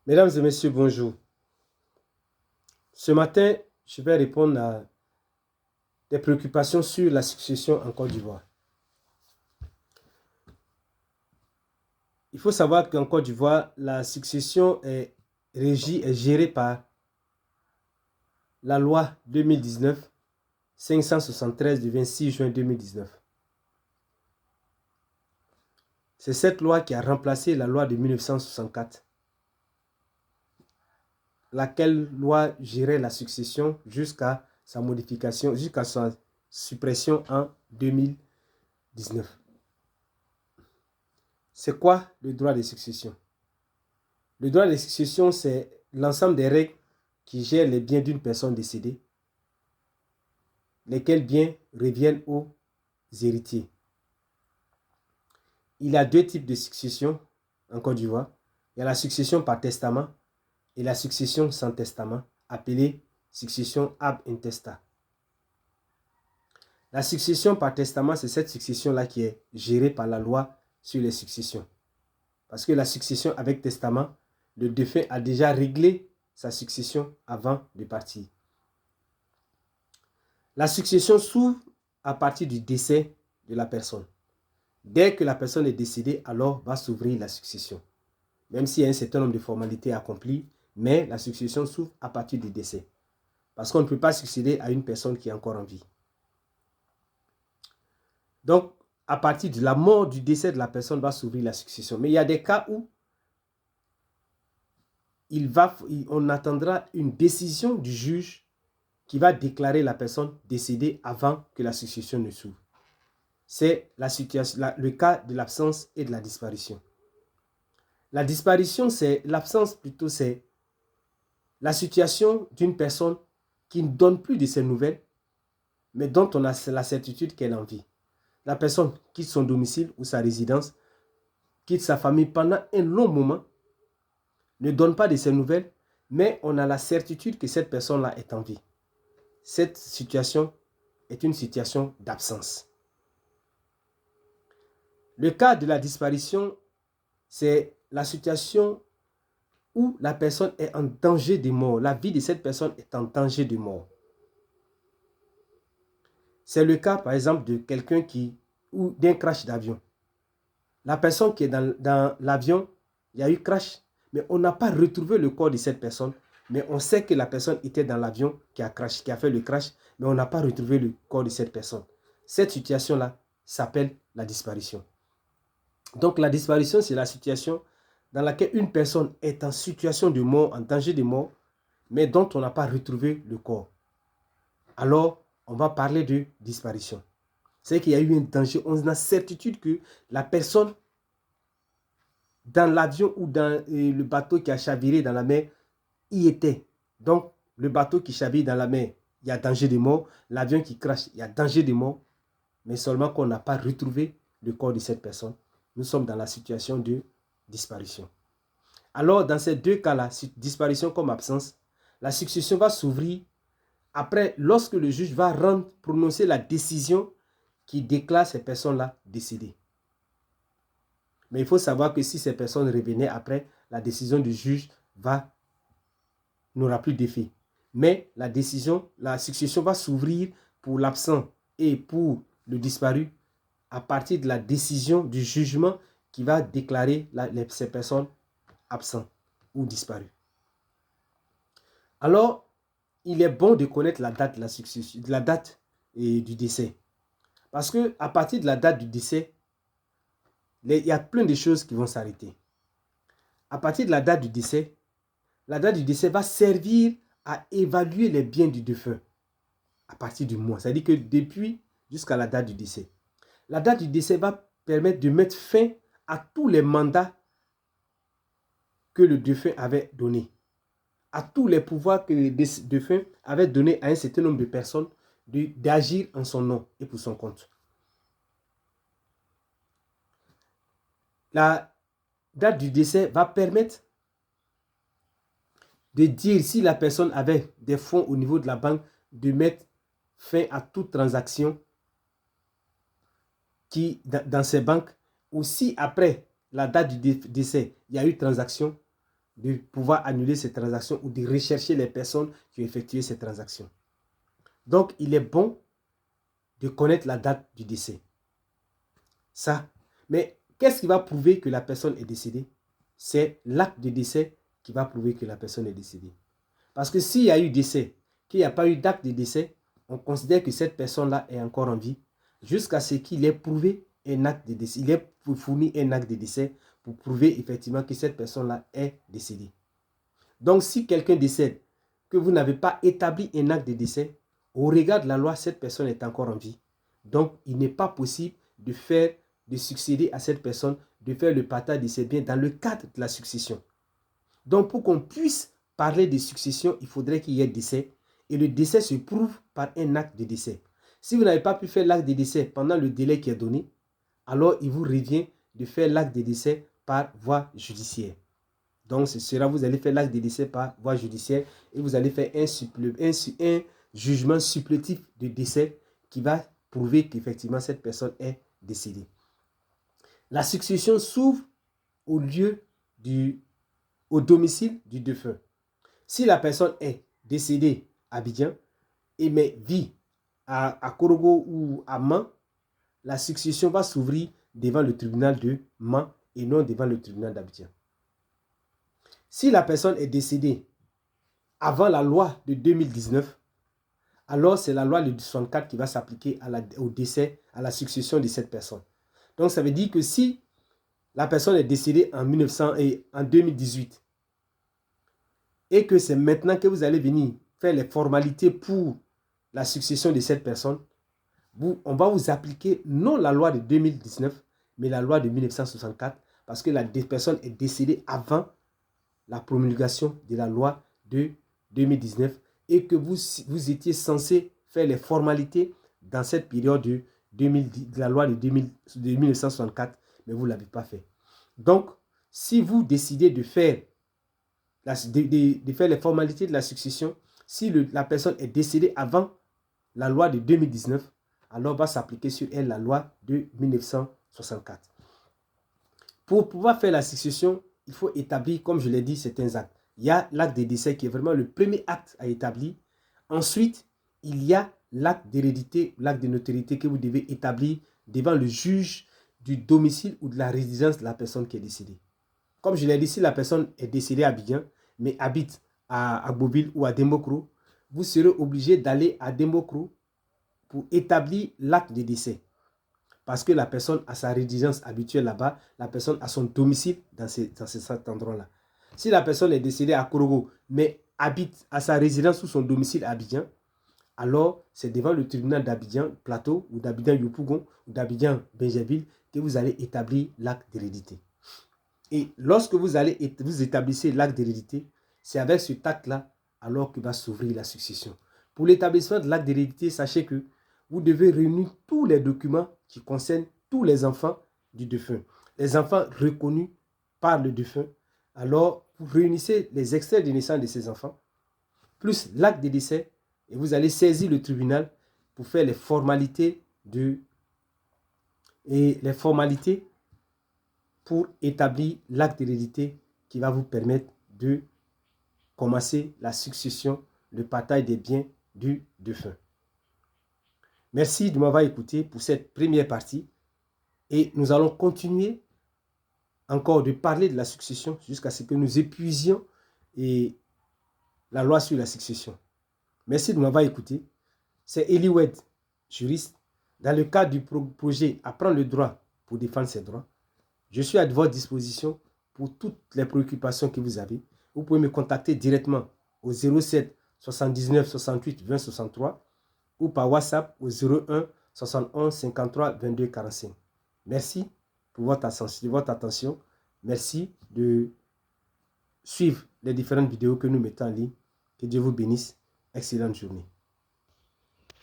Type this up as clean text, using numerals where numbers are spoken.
Mesdames et messieurs, bonjour. Ce matin, je vais répondre à des préoccupations sur la succession en Côte d'Ivoire. Il faut savoir qu'en Côte d'Ivoire, la succession est régie et gérée par la loi 2019-573 du 26 juin 2019. C'est cette loi qui a remplacé la loi de 1964, laquelle loi gérait la succession jusqu'à sa modification, jusqu'à sa suppression en 2019. C'est quoi le droit de succession? Le droit de succession, c'est l'ensemble des règles qui gèrent les biens d'une personne décédée, lesquels biens reviennent aux héritiers. Il y a deux types de succession en Côte d'Ivoire. Il y a la succession par testament et la succession sans testament, appelée succession ab intesta. La succession par testament, c'est cette succession-là qui est gérée par la loi sur les successions. Parce que la succession avec testament, le défunt a déjà réglé sa succession avant de partir. La succession s'ouvre à partir du décès de la personne. Dès que la personne est décédée, alors va s'ouvrir la succession. Même s'il y a un certain nombre de formalités accomplies, mais la succession s'ouvre à partir du décès. Parce qu'on ne peut pas succéder à une personne qui est encore en vie. Donc, à partir de la mort, du décès de la personne, va s'ouvrir la succession. Mais il y a des cas où on attendra une décision du juge qui va déclarer la personne décédée avant que la succession ne s'ouvre. C'est le cas de l'absence et de la disparition. La disparition, c'est l'absence plutôt, c'est la situation d'une personne qui ne donne plus de ses nouvelles, mais dont on a la certitude qu'elle en vit. La personne quitte son domicile ou sa résidence, quitte sa famille pendant un long moment, ne donne pas de ses nouvelles, mais on a la certitude que cette personne-là est en vie. Cette situation est une situation d'absence. Le cas de la disparition, c'est la situation où la personne est en danger de mort. La vie de cette personne est en danger de mort. C'est le cas, par exemple, de quelqu'un ou d'un crash d'avion. La personne qui est dans l'avion, il y a eu crash, mais on n'a pas retrouvé le corps de cette personne. Mais on sait que la personne était dans l'avion qui a fait le crash, mais on n'a pas retrouvé le corps de cette personne. Cette situation-là s'appelle la disparition. Donc la disparition, c'est la situation dans laquelle une personne est en situation de mort, en danger de mort, mais dont on n'a pas retrouvé le corps. Alors, on va parler de disparition. C'est qu'il y a eu un danger. On a certitude que la personne dans l'avion ou dans le bateau qui a chaviré dans la mer y était. Donc, le bateau qui chavire dans la mer, il y a danger de mort. L'avion qui crache, il y a danger de mort. Mais seulement qu'on n'a pas retrouvé le corps de cette personne. Nous sommes dans la situation de disparition. Alors, dans ces deux cas-là, disparition comme absence, la succession va s'ouvrir après, lorsque le juge va prononcer la décision qui déclare ces personnes-là décédées. Mais il faut savoir que si ces personnes revenaient après, la décision du juge n'aura plus d'effet. Mais la succession va s'ouvrir pour l'absent et pour le disparu à partir de la décision du jugement qui va déclarer ces personnes absentes ou disparues. Alors, il est bon de connaître la date de la succession, la date du décès. Parce qu'à partir de la date du décès, il y a plein de choses qui vont s'arrêter. À partir de la date du décès va servir à évaluer les biens du défunt à partir du mois. C'est-à-dire que depuis jusqu'à la date du décès. La date du décès va permettre de mettre fin à tous les mandats que le défunt avait donnés, à tous les pouvoirs que le défunt avait donnés à un certain nombre de personnes d'agir en son nom et pour son compte. La date du décès va permettre de dire si la personne avait des fonds au niveau de la banque, de mettre fin à toute transaction dans ces banques, ou si après la date du décès, il y a eu transaction, de pouvoir annuler ces transactions ou de rechercher les personnes qui ont effectué ces transactions. Donc, il est bon de connaître la date du décès. Ça. Mais qu'est-ce qui va prouver que la personne est décédée? C'est l'acte de décès qui va prouver que la personne est décédée. Parce que s'il y a eu décès, qu'il n'y a pas eu d'acte de décès, on considère que cette personne-là est encore en vie jusqu'à ce qu'il ait prouvé un acte de décès. Il ait fourni un acte de décès pour prouver effectivement que cette personne-là est décédée. Donc, si quelqu'un décède, que vous n'avez pas établi un acte de décès, au regard de la loi, cette personne est encore en vie. Donc, il n'est pas possible de succéder à cette personne, de faire le partage de ses biens dans le cadre de la succession. Donc, pour qu'on puisse parler de succession, il faudrait qu'il y ait décès. Et le décès se prouve par un acte de décès. Si vous n'avez pas pu faire l'acte de décès pendant le délai qui est donné, alors il vous revient de faire l'acte de décès par voie judiciaire. Donc, vous allez faire l'acte de décès par voie judiciaire et vous allez faire un jugement supplétif de décès qui va prouver qu'effectivement cette personne est décédée. La succession s'ouvre au domicile du défunt. Si la personne est décédée à Abidjan mais vit à Korogo ou à Man, la succession va s'ouvrir devant le tribunal de Man et non devant le tribunal d'Abidjan. Si la personne est décédée avant la loi de 2019, alors c'est la loi de 64 qui va s'appliquer au décès, à la succession de cette personne. Donc ça veut dire que si la personne est décédée en 2018 et que c'est maintenant que vous allez venir faire les formalités pour la succession de cette personne, on va vous appliquer non la loi de 2019, mais la loi de 1964 parce que la personne est décédée avant la promulgation de la loi de 2019 et que vous étiez censé faire les formalités dans cette période de la loi de 1964, mais vous ne l'avez pas fait. Donc, si vous décidez de faire, les formalités de la succession, si la personne est décédée avant la loi de 2019, alors va s'appliquer sur elle la loi de 1964. Pour pouvoir faire la succession, il faut établir, comme je l'ai dit, certains actes. Il y a l'acte de décès qui est vraiment le premier acte à établir. Ensuite, il y a l'acte d'hérédité, l'acte de notoriété que vous devez établir devant le juge du domicile ou de la résidence de la personne qui est décédée. Comme je l'ai dit, si la personne est décédée à Abidjan, mais habite à Agboville ou à Dembokro, vous serez obligé d'aller à Dembokro pour établir l'acte de décès. Parce que la personne a sa résidence habituelle là-bas, la personne a son domicile dans cet endroit-là. Si la personne est décédée à Korogo, mais habite à sa résidence ou son domicile à Abidjan, alors c'est devant le tribunal d'Abidjan Plateau ou d'Abidjan Yopougon ou d'Abidjan Benjerville que vous allez établir l'acte d'hérédité. Et lorsque vous établissez l'acte d'hérédité, c'est avec cet acte-là alors que va s'ouvrir la succession. Pour l'établissement de l'acte d'hérédité, sachez que vous devez réunir tous les documents qui concernent tous les enfants du défunt. Les enfants reconnus par le défunt. Alors, vous réunissez les extraits de naissance de ces enfants, plus l'acte de décès, et vous allez saisir le tribunal pour faire les formalités pour établir l'acte d'hérédité qui va vous permettre de commencer la succession, le partage des biens du défunt. Merci de m'avoir écouté pour cette première partie et nous allons continuer encore de parler de la succession jusqu'à ce que nous épuisions la loi sur la succession. Merci de m'avoir écouté. C'est Eliwed, juriste, dans le cadre du projet Apprendre le droit pour défendre ses droits. Je suis à votre disposition pour toutes les préoccupations que vous avez. Vous pouvez me contacter directement au 07 79 68 20 63 ou par WhatsApp au 01 71 53 22 45. Merci pour votre attention. Merci de suivre les différentes vidéos que nous mettons en ligne. Que Dieu vous bénisse. Excellente journée.